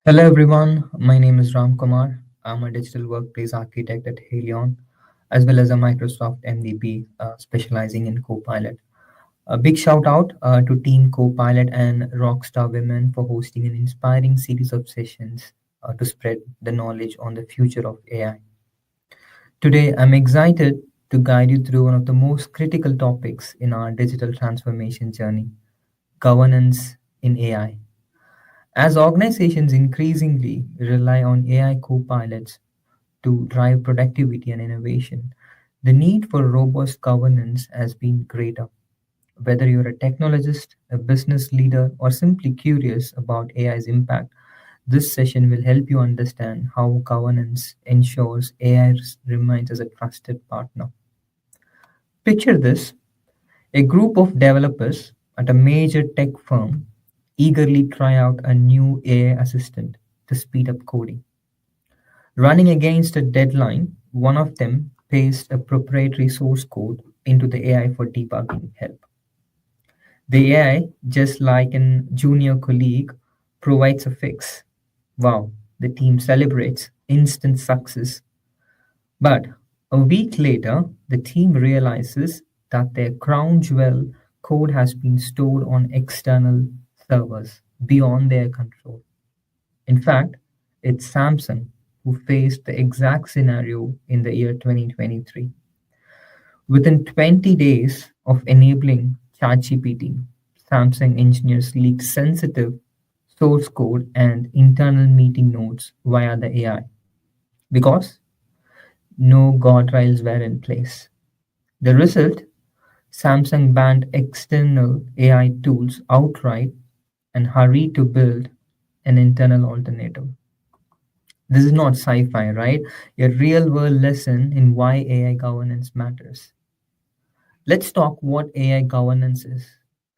Hello everyone, my name is Ram Kumar. I'm a digital workplace architect at Helion, as well as a Microsoft MVP specializing in Copilot. A big shout out to Team Copilot and Rockstar Women for hosting an inspiring series of sessions to spread the knowledge on the future of AI. Today, I'm excited to guide you through one of the most critical topics in our digital transformation journey: governance in AI. As organizations increasingly rely on AI co-pilots to drive productivity and innovation, the need for robust governance has been greater. Whether you're a technologist, a business leader, or simply curious about AI's impact, this session will help you understand how governance ensures AI remains as a trusted partner. Picture this: a group of developers at a major tech firm eagerly try out a new AI assistant to speed up coding. Running against a deadline, one of them pastes a proprietary source code into the AI for debugging help. The AI, just like a junior colleague, provides a fix. Wow, the team celebrates instant success. But a week later, the team realizes that their crown jewel code has been stored on external servers beyond their control. In fact, it's Samsung who faced the exact scenario in the year 2023. Within 20 days of enabling ChatGPT, Samsung engineers leaked sensitive source code and internal meeting notes via the AI because no guardrails were in place. The result: Samsung banned external AI tools outright and hurried to build an internal alternative. This is not sci fi, right? A real world lesson in why AI governance matters. Let's talk what AI governance is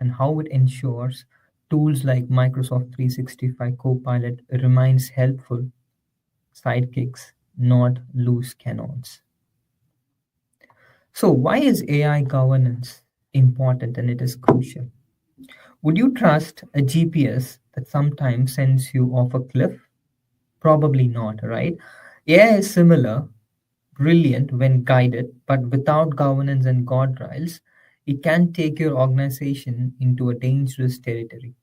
and how it ensures tools like Microsoft 365 Copilot remains helpful sidekicks, not loose cannons. So, why is AI governance important and it is crucial? Would you trust a GPS that sometimes sends you off a cliff? Probably not, right? AI is similar, brilliant when guided, but without governance and guardrails, it can take your organization into a dangerous territory.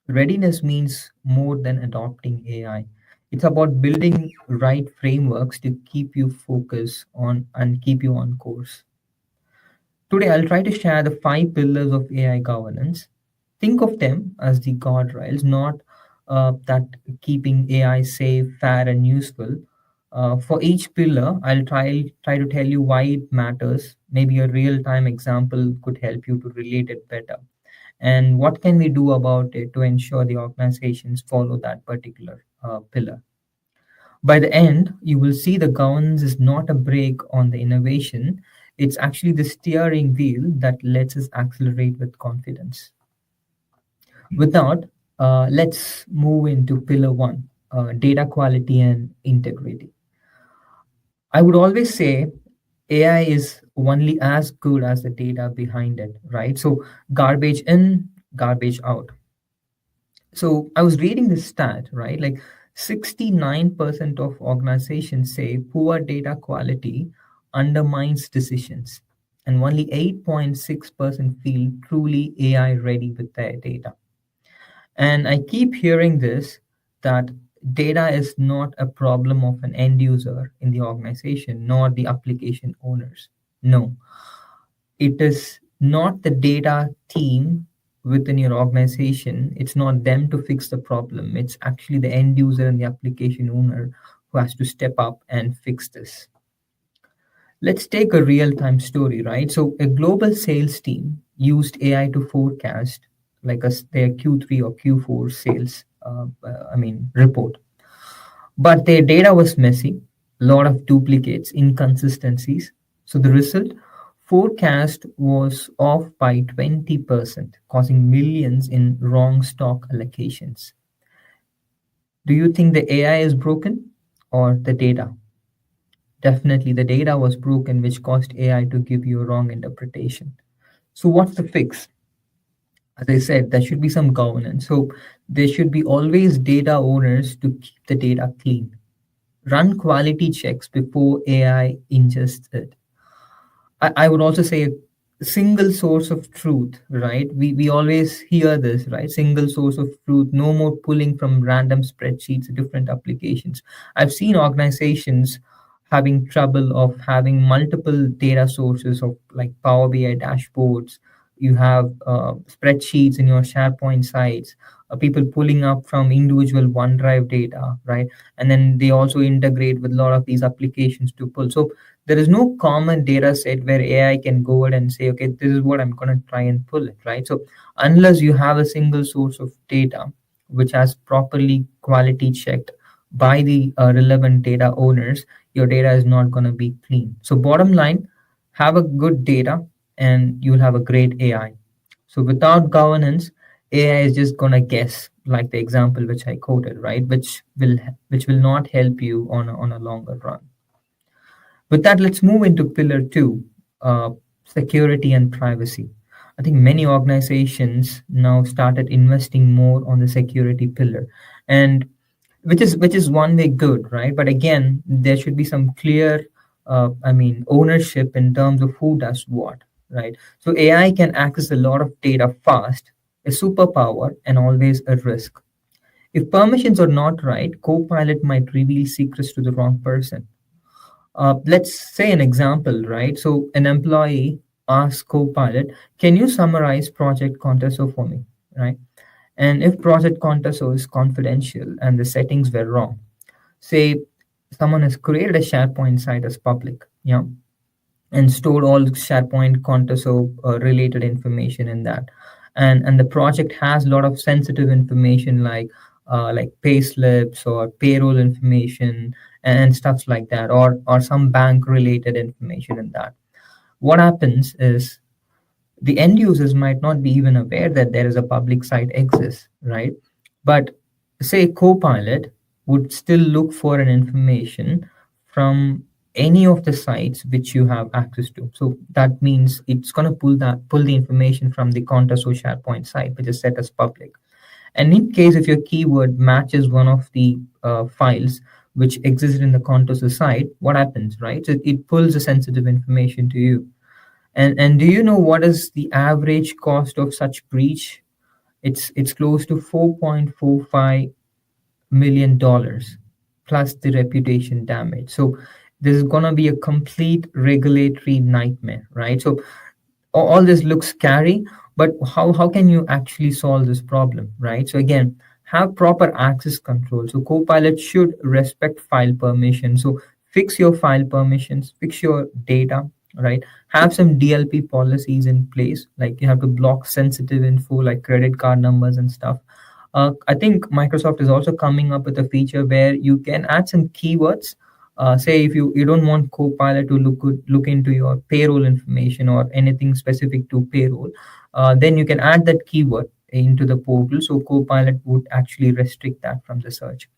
Readiness means more than adopting AI. It's about building right frameworks to keep you focused on and keep you on course. Today, I'll try to share the five pillars of AI governance. Think of them as the guardrails, not that keeping AI safe, fair, and useful. For each pillar, I'll try to tell you why it matters. Maybe a real-time example could help you to relate it better. And what can we do about it to ensure the organizations follow that particular pillar? By the end, you will see the governance is not a brake on the innovation, it's actually the steering wheel that lets us accelerate with confidence. With that, let's move into pillar one: data quality and integrity. I would always say AI is only as good as the data behind it, right? So, garbage in, garbage out. So I was reading this stat, right? Like 69% of organizations say poor data quality undermines decisions, and only 8.6% feel truly AI ready with their data. And I keep hearing this, that data is not a problem of an end user in the organization, nor the application owners. No, it is not the data team within your organization. It's not them to fix the problem. It's actually the end user and the application owner who has to step up and fix this. Let's take a real time story, right? So, a global sales team used AI to forecast their Q3 or Q4 sales, report. But their data was messy, a lot of duplicates, inconsistencies. So the result: forecast was off by 20%, causing millions in wrong stock allocations. Do you think the AI is broken or the data? Definitely the data was broken, which caused AI to give you a wrong interpretation. So what's the fix? As I said, there should be some governance. So there should be always data owners to keep the data clean. Run quality checks before AI ingests it. I would also say a single source of truth, right? We always hear this, right? Single source of truth, no more pulling from random spreadsheets, different applications. I've seen organizations having trouble of having multiple data sources of like Power BI dashboards. You have spreadsheets in your SharePoint sites, people pulling up from individual OneDrive data, right? And then they also integrate with a lot of these applications to pull. So there is no common data set where AI can go ahead and say, okay, this is what I'm going to try and pull it, right? So unless you have a single source of data which has properly quality checked by the relevant data owners, your data is not going to be clean. So bottom line, have a good data and you'll have a great AI. So without governance, AI is just going to guess, like the example which I quoted, right? Which will not help you on a longer run. With that, let's move into pillar two, security and privacy. I think many organizations now started investing more on the security pillar, and which is one way good, right? But again, there should be some clear, ownership in terms of who does what, right? So AI can access a lot of data fast, a superpower, and always a risk. If permissions are not right, Copilot might reveal secrets to the wrong person. Let's say an example, right? So an employee asks Copilot, "Can you summarize Project Contesto for me?" Right? And if Project Contesto is confidential and the settings were wrong, say someone has created a SharePoint site as public, yeah, and stored all SharePoint Contoso related information in that. And the project has a lot of sensitive information like pay slips or payroll information and stuff like that, or some bank related information in that. What happens is the end users might not be even aware that there is a public site exists, right? But say Copilot would still look for an information from any of the sites which you have access to. So that means it's going to pull the information from the Contoso SharePoint site, which is set as public. And in case if your keyword matches one of the files which exists in the Contoso site, what happens, right? So it pulls the sensitive information to you. And do you know what is the average cost of such breach? It's close to $4.45 million plus the reputation damage. So this is gonna be a complete regulatory nightmare, right? So all this looks scary, but how can you actually solve this problem, right? So again, have proper access control. So Copilot should respect file permission. So fix your file permissions, fix your data, right? Have some DLP policies in place, like you have to block sensitive info like credit card numbers and stuff. I think Microsoft is also coming up with a feature where you can add some keywords. Say if you don't want Copilot to look into your payroll information or anything specific to payroll, then you can add that keyword into the portal. So Copilot would actually restrict that from the search.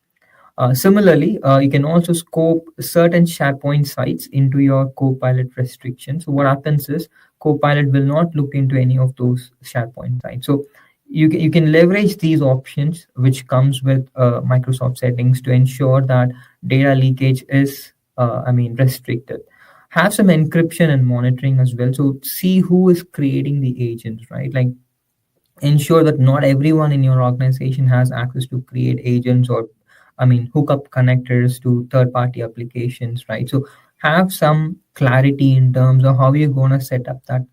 Similarly, you can also scope certain SharePoint sites into your Copilot restrictions. So what happens is Copilot will not look into any of those SharePoint sites. So you can leverage these options which comes with Microsoft settings to ensure that data leakage is restricted. Have some encryption and monitoring as well. So see who is creating the agents, right? Like ensure that not everyone in your organization has access to create agents or hook up connectors to third party applications, right? So have some clarity in terms of how you're going to set up that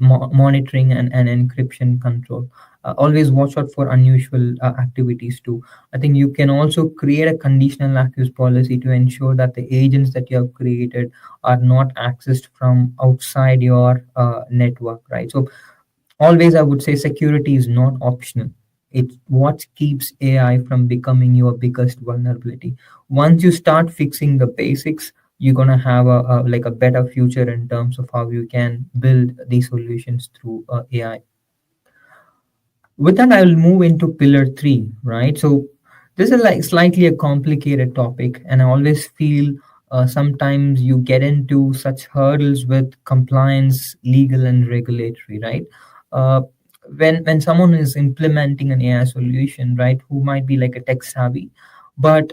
monitoring and encryption control. Always watch out for unusual activities too. I think you can also create a conditional access policy to ensure that the agents that you have created are not accessed from outside your network, right? So always I would say security is not optional. It's what keeps AI from becoming your biggest vulnerability. Once you start fixing the basics, you're going to have a better future in terms of how you can build these solutions through AI. With that, I will move into pillar three, right? So this is like slightly a complicated topic, and I always feel sometimes you get into such hurdles with compliance, legal, and regulatory, right? Uh, when someone is implementing an AI solution, right, who might be like a tech savvy, but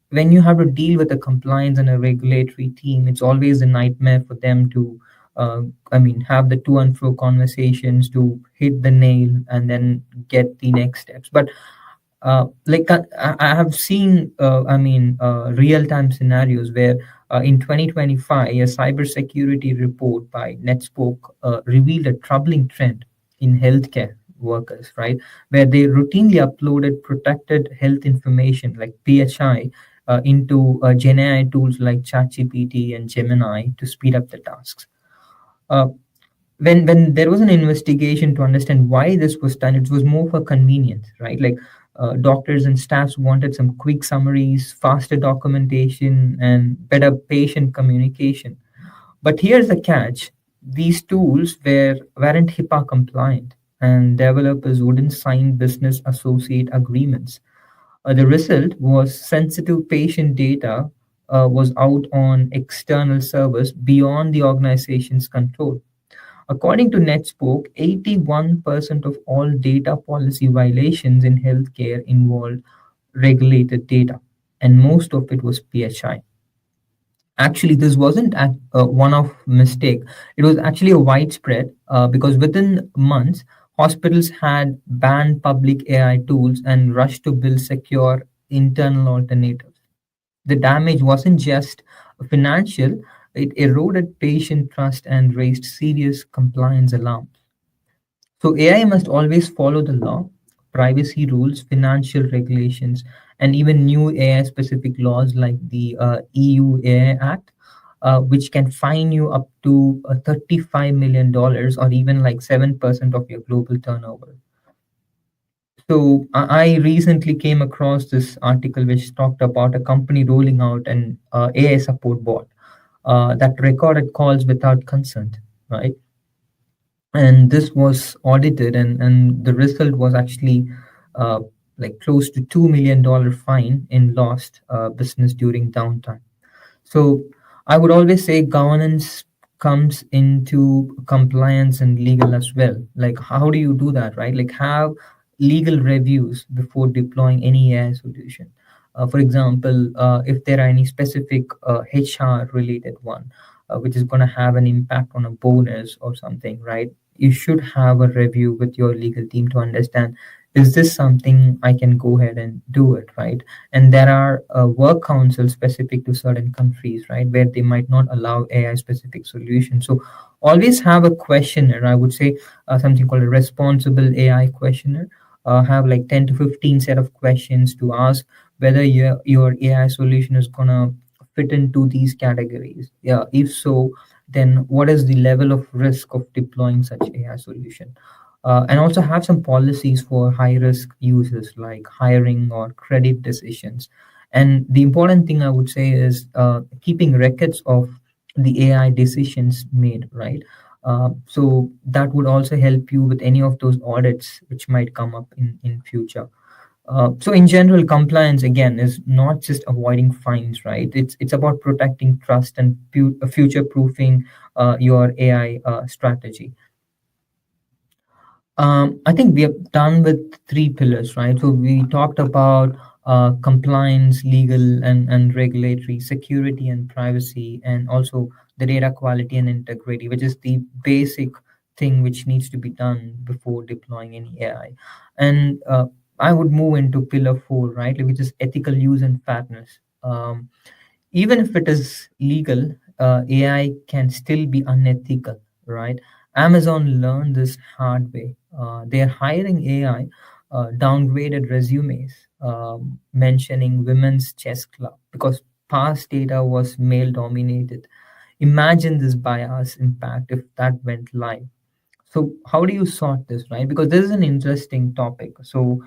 when you have to deal with a compliance and a regulatory team, it's always a nightmare for them to, uh, I mean, have the to and fro conversations to hit the nail and then get the next steps. But I have seen, real time scenarios where in 2025, a cybersecurity report by Netspoke revealed a troubling trend in healthcare workers, right? Where they routinely uploaded protected health information like PHI into Gen AI tools like ChatGPT and Gemini to speed up the tasks. Uh, when there was an investigation to understand why this was done, it was more for convenience, right? Like doctors and staffs wanted some quick summaries, faster documentation, and better patient communication. But here's the catch: these tools weren't HIPAA compliant, and developers wouldn't sign business associate agreements. The result was sensitive patient data was out on external servers beyond the organization's control. According to Netspoke, 81% of all data policy violations in healthcare involved regulated data, and most of it was PHI. Actually, this wasn't a one-off mistake. It was actually a widespread because within months, hospitals had banned public AI tools and rushed to build secure internal alternatives. The damage wasn't just financial, it eroded patient trust and raised serious compliance alarms. So AI must always follow the law, privacy rules, financial regulations, and even new AI specific laws like the EU AI Act, which can fine you up to $35 million dollars or even like 7% of your global turnover. So I recently came across this article which talked about a company rolling out an AI support bot that recorded calls without consent, right? And this was audited, and the result was actually uh, like close to $2 million fine in lost business during downtime. So I would always say governance comes into compliance and legal as well. Like, how do you do that, right? Like, have legal reviews before deploying any AI solution. For example, if there are any specific HR related one, which is going to have an impact on a bonus or something, right? You should have a review with your legal team to understand, is this something I can go ahead and do it, right? And there are work councils specific to certain countries, right, where they might not allow AI specific solutions. So always have a questionnaire. I would say something called a responsible AI questionnaire. Have like 10 to 15 set of questions to ask whether your AI solution is gonna fit into these categories. Yeah, if so, then what is the level of risk of deploying such AI solution? And also have some policies for high risk users like hiring or credit decisions. And the important thing I would say is keeping records of the AI decisions made, right? So that would also help you with any of those audits which might come up in future. So in general, compliance again is not just avoiding fines, right? It's about protecting trust and future proofing your AI strategy. I think we have done with three pillars, right? So we talked about compliance, legal and regulatory, security and privacy, and also the data quality and integrity, which is the basic thing which needs to be done before deploying any AI. And I would move into pillar four, right, which is ethical use and fairness. Even if it is legal, AI can still be unethical, right? Amazon learned this hard way. They're hiring AI, downgraded resumes, mentioning women's chess club because past data was male dominated. Imagine this bias impact if that went live. So how do you sort this, right? Because this is an interesting topic. So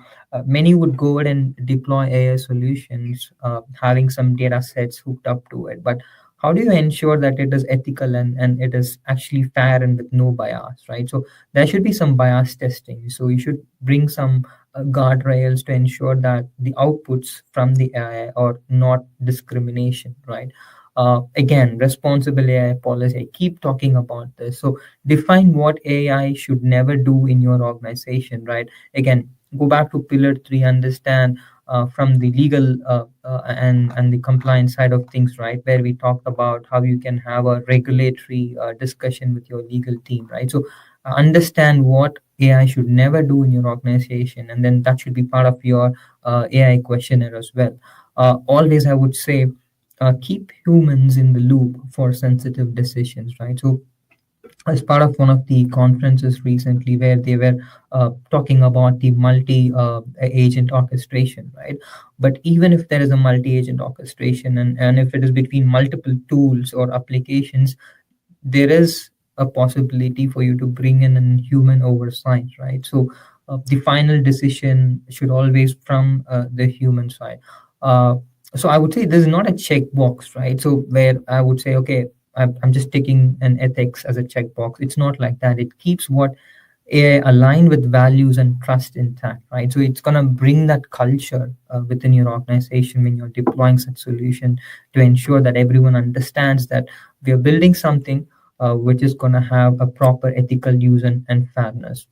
many would go ahead and deploy AI solutions, having some data sets hooked up to it. But how do you ensure that it is ethical and it is actually fair and with no bias, right? So there should be some bias testing. So you should bring some guardrails to ensure that the outputs from the AI are not discrimination, right? Again, responsible AI policy. I keep talking about this. So define what AI should never do in your organization, right? Again, go back to pillar three, understand from the legal and the compliance side of things, right? Where we talked about how you can have a regulatory discussion with your legal team, right? So understand what AI should never do in your organization, and then that should be part of your AI questionnaire as well. Always, I would say, keep humans in the loop for sensitive decisions, right? So as part of one of the conferences recently where they were talking about the multi agent orchestration, right? But even if there is a multi agent orchestration, and if it is between multiple tools or applications, there is a possibility for you to bring in a human oversight, right? So the final decision should always from the human side. Uh, so I would say this is not a checkbox, right? So where I would say, okay, I'm just taking an ethics as a checkbox. It's not like that. It keeps what AI aligned with values and trust intact, right? So it's gonna bring that culture within your organization when you're deploying such solution to ensure that everyone understands that we are building something which is gonna have a proper ethical use and fairness.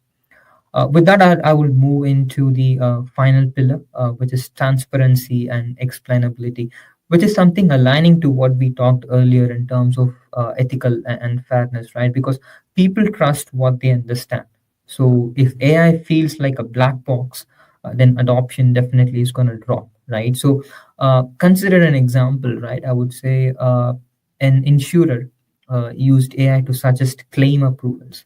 With that, I will move into the final pillar, which is transparency and explainability, which is something aligning to what we talked earlier in terms of ethical and fairness, right? Because people trust what they understand. So if AI feels like a black box, then adoption definitely is going to drop, right? So consider an example, right? I would say an insurer used AI to suggest claim approvals,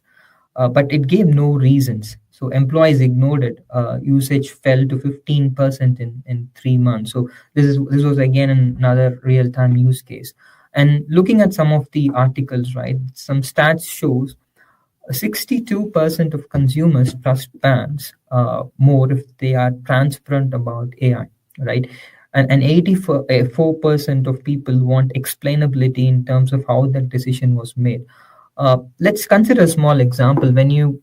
but it gave no reasons. So employees ignored it. Usage fell to 15% in 3 months. So this was again another real time use case. And looking at some of the articles, right, some stats shows 62% of consumers trust banks more if they are transparent about AI, right? And 84% of people want explainability in terms of how that decision was made. Let's consider a small example. When you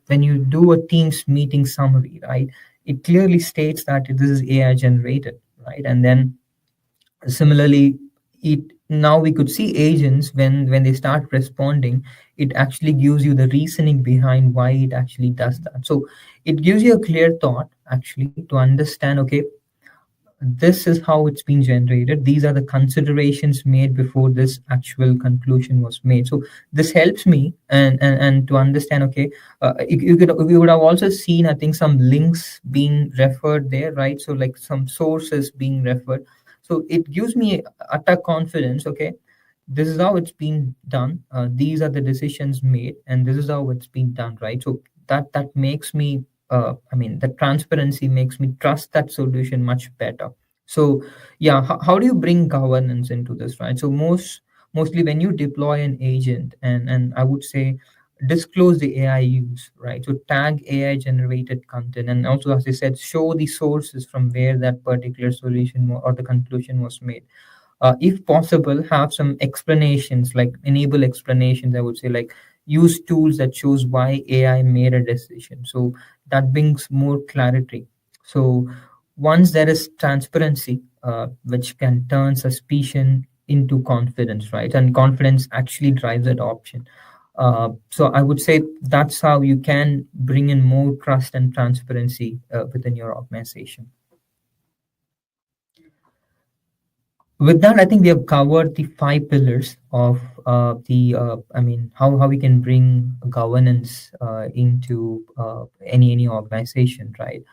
do a Teams meeting summary, right? It clearly states that this is AI generated, right? And then similarly, it now we could see agents when they start responding, it actually gives you the reasoning behind why it actually does that. So it gives you a clear thought actually to understand, okay, this is how it's been generated, these are the considerations made before this actual conclusion was made. So this helps me and to understand, okay, you would have also seen, I think, some links being referred there, right? So like some sources being referred, so it gives me utter confidence, okay, this is how it's been done, these are the decisions made, and this is how it's been done, right? So that makes me I mean, the transparency makes me trust that solution much better. So yeah, how do you bring governance into this, right? So mostly when you deploy an agent, and I would say disclose the AI use, right? So tag AI generated content, and also, as I said, show the sources from where that particular solution or the conclusion was made. If possible, have some explanations, like enable explanations, I would say, like use tools that shows why AI made a decision, so that brings more clarity. So once there is transparency, which can turn suspicion into confidence, right? And confidence actually drives adoption. So I would say that's how you can bring in more trust and transparency within your organization. With that, I think we have covered the five pillars of I mean, how we can bring governance into any organization, right?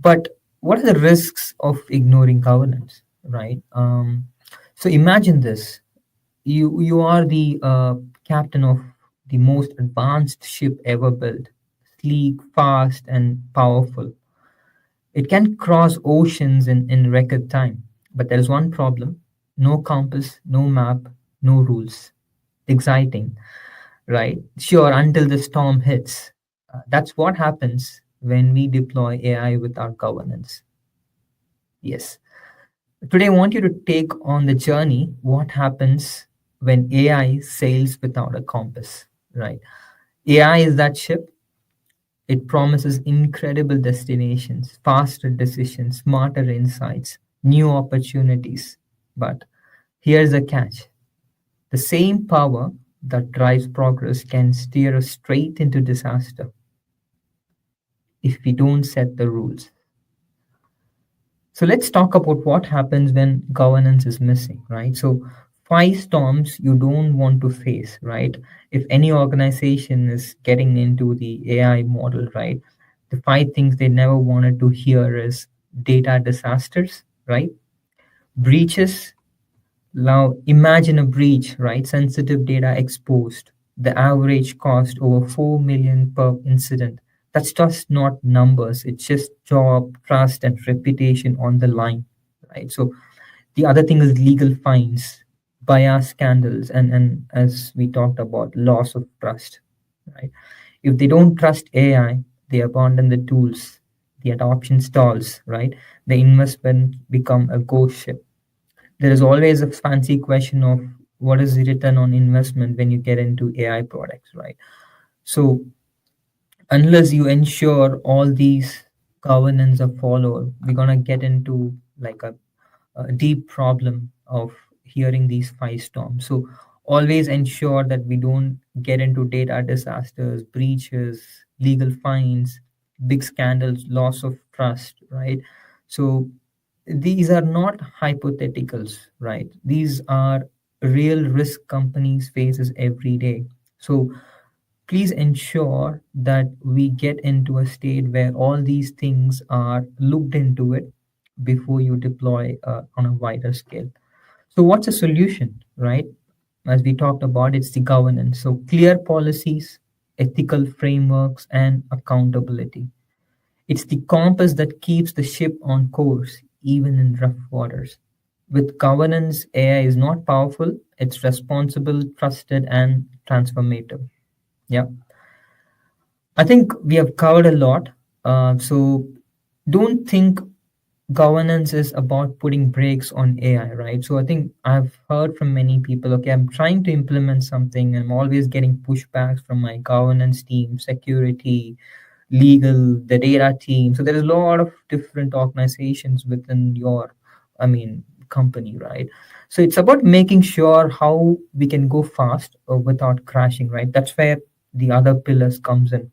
But what are the risks of ignoring governance, right? So imagine this: you are the captain of the most advanced ship ever built, sleek, fast, and powerful. It can cross oceans in record time. But there is one problem: no compass, no map, no rules. Exciting, right? Sure, until the storm hits. That's what happens when we deploy AI without governance. Yes. Today, I want you to take on the journey what happens when AI sails without a compass, right? AI is that ship. It promises incredible destinations, faster decisions, smarter insights, new opportunities. But here's the catch: The same power that drives progress can steer us straight into disaster if we don't set the rules. So let's talk about what happens when governance is missing, right? So, five storms you don't want to face, right? If any organization is getting into the AI model, right, the five things they never wanted to hear is data disasters, right? Breaches. Now, imagine a breach, right? Sensitive data exposed. The average cost over 4 million per incident. That's just not numbers. It's just job, trust, and reputation on the line, right? So the other thing is legal fines, bias scandals, and as we talked about, loss of trust, right? If they don't trust AI, they abandon the tools. The adoption stalls, right? The investment become a ghost ship. There is always a fancy question of what is the return on investment when you get into AI products, right? So unless you ensure all these governance are followed, we're gonna get into like a deep problem of hearing these five storms. So always ensure that we don't get into data disasters, breaches, legal fines, big scandals, loss of trust, right? So these are not hypotheticals, right? These are real risk companies faces every day. So please ensure that we get into a state where all these things are looked into it before you deploy on a wider scale. So what's a solution, right? As we talked about, it's the governance. So clear policies, ethical frameworks, and accountability. It's the compass that keeps the ship on course, even in rough waters. With governance, AI is not powerful, it's responsible, trusted, and transformative. Yeah, I think we have covered a lot. So don't think governance is about putting brakes on AI, right? So I think I've heard from many people, okay, I'm trying to implement something and I'm always getting pushbacks from my governance team, security, legal, the data team. So there is a lot of different organizations within your, I mean, company, right? So it's about making sure how we can go fast without crashing, right? That's where the other pillars comes in.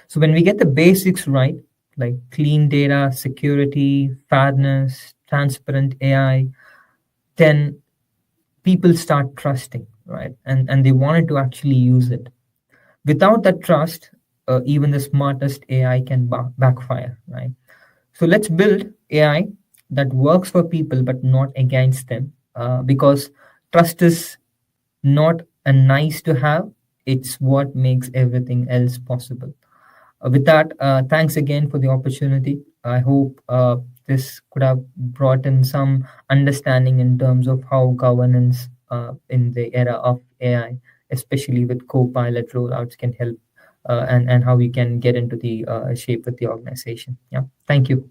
So when we get the basics right, like clean data, security, fairness, transparent AI, then people start trusting, right? And they wanted to actually use it. Without that trust, even the smartest AI can backfire, right? So let's build AI that works for people but not against them, because trust is not a nice to have, it's what makes everything else possible. With that, thanks again for the opportunity. I hope this could have brought in some understanding in terms of how governance in the era of AI, especially with Copilot rollouts, can help, and how we can get into the shape with the organization. Yeah, thank you.